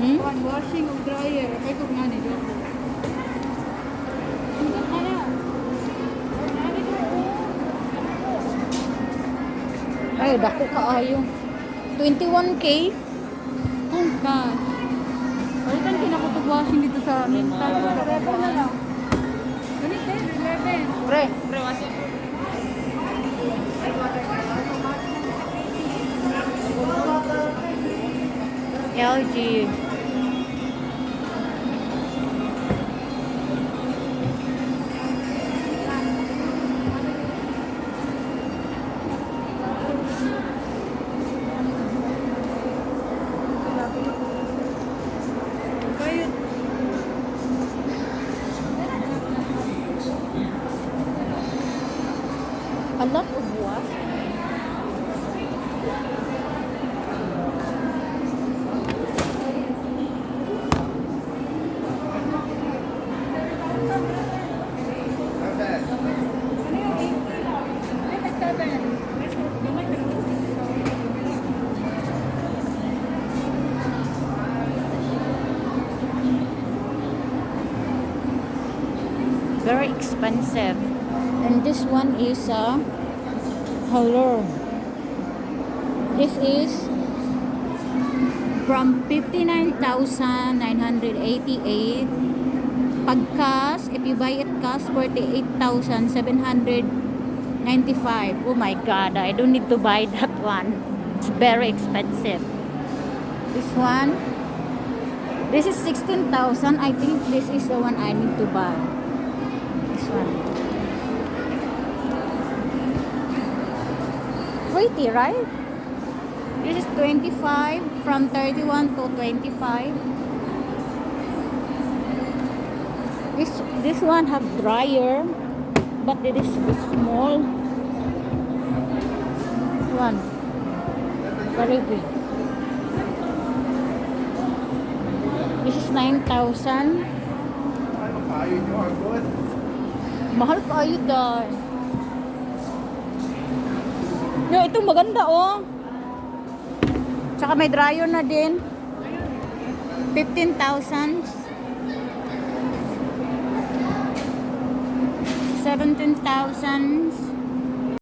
Hmm? One washing of dryer. Ay, kung nga nito. Ay, dako kaayo. 21K? Oh, gosh. Palitan kinakutog washing dito sa amin. Tapos, 11 na lang. Ganito, 11. Pre. LG. Bayad. A lot of what? Ano yung 80 lang? Ay, nag-7. Very expensive. And this one is hello. This is from 59,988. Pag cash, if you buy it cash, 48,795. Oh my god, I don't need to buy that one. It's very expensive. This one, this is 16,000. I think this is the one I need to buy. This one. Pretty, right? This is 25, from 31 to 25. This one have dryer, but it is small. One. Very big. This is 9,000. Mahal pa kayo dahil. Yo, ito maganda oh. Tsaka may dryer na din. 15,000. 17,000.